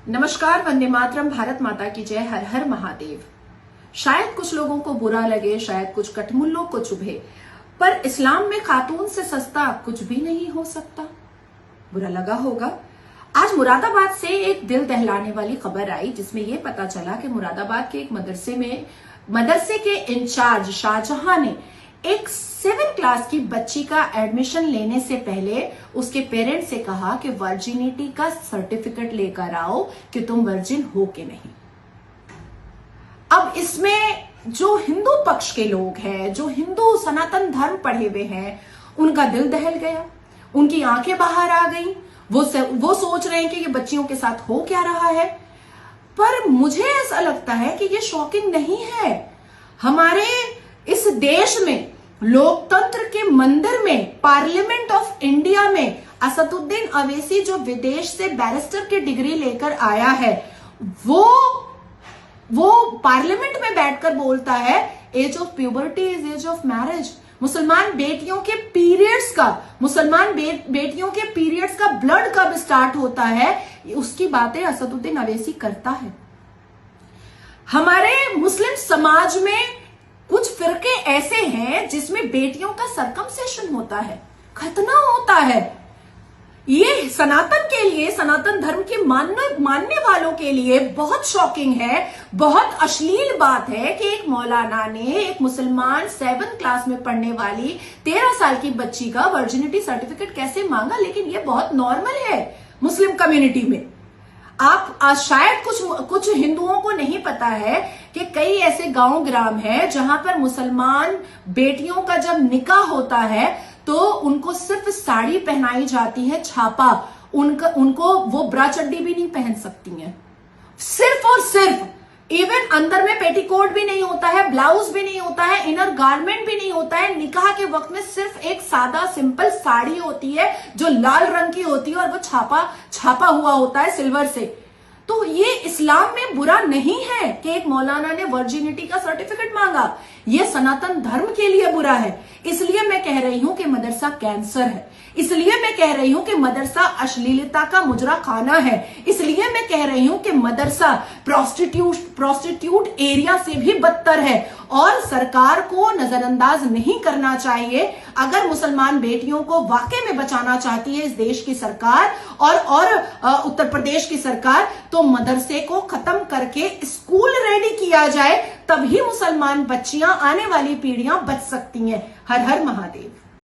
नमस्कार, वंदे मातरम, भारत माता की जय, हर हर महादेव। शायद कुछ लोगों को बुरा लगे, शायद कुछ कटमुल्लों को चुभे, पर इस्लाम में खातून से सस्ता कुछ भी नहीं हो सकता। बुरा लगा होगा। आज मुरादाबाद से एक दिल दहलाने वाली खबर आई, जिसमें यह पता चला कि मुरादाबाद के एक मदरसे के इंचार्ज शाहजहां ने एक 7th क्लास की बच्ची का एडमिशन लेने से पहले उसके पेरेंट्स से कहा कि वर्जिनिटी का सर्टिफिकेट लेकर आओ कि तुम वर्जिन हो कि नहीं। अब इसमें जो हिंदू पक्ष के लोग हैं, जो हिंदू सनातन धर्म पढ़े हुए हैं, उनका दिल दहल गया, उनकी आंखें बाहर आ गईं। वो सोच रहे हैं कि ये बच्चियों के साथ हो क्या रहा है। पर मुझे ऐसा लगता है कि ये शॉकिंग नहीं है। हमारे इस देश में, लोकतंत्र के मंदिर में, पार्लियामेंट ऑफ इंडिया में असदुद्दीन अवैसी जो विदेश से बैरिस्टर की डिग्री लेकर आया है, वो पार्लियामेंट में बैठकर बोलता है age of puberty is age of marriage. मुसलमान बेटियों के पीरियड्स का ब्लड कब स्टार्ट होता है, उसकी बातें असदुद्दीन अवैसी करता है। हमारे मुस्लिम समाज में कुछ फिरके ऐसे हैं जिसमें बेटियों का सर्कमसेशन होता है, खतना होता है। ये सनातन के लिए, सनातन धर्म के मानने वालों के लिए बहुत शॉकिंग है, बहुत अश्लील बात है कि एक मौलाना ने एक मुसलमान 7th क्लास में पढ़ने वाली 13 साल की बच्ची का वर्जिनिटी सर्टिफिकेट कैसे मांगा। लेकिन ये बहुत नॉर्मल है मुस्लिम कम्युनिटी में। आप शायद कुछ हिंदुओं को नहीं पता है कि कई ऐसे गांव ग्राम हैं जहां पर मुसलमान बेटियों का जब निकाह होता है तो उनको सिर्फ साड़ी पहनाई जाती है, छापा। उनको वो ब्रा चड्डी भी नहीं पहन सकती हैं, सिर्फ और सिर्फ। इवन अंदर में पेटीकोट भी नहीं होता है, ब्लाउज भी नहीं होता है, इनर गारमेंट भी नहीं होता है। निकाह के वक्त में सिर्फ एक सादा सिंपल साड़ी होती है जो लाल रंग की होती है और वो छापा हुआ होता है सिल्वर से। तो ये इस्लाम में बुरा नहीं है कि एक मौलाना ने वर्जिनिटी का सर्टिफिकेट मांगा। ये सनातन धर्म के लिए बुरा है। इसलिए मैं कह रही हूं कि मदरसा कैंसर है। इसलिए मैं कह रही हूं कि मदरसा अश्लीलता का मुजरा खाना है। इसलिए मैं कह रही हूं कि मदरसा प्रोस्टिट्यूट एरिया से भी बदतर है और सरकार को नजरअंदाज नहीं करना चाहिए। अगर मुसलमान बेटियों को वाकई में बचाना चाहती है इस देश की सरकार और उत्तर प्रदेश की सरकार, तो मदरसे को खत्म करके स्कूल रेडी किया जाए, तभी मुसलमान बच्चियां, आने वाली पीढ़ियां बच सकती हैं। हर हर महादेव।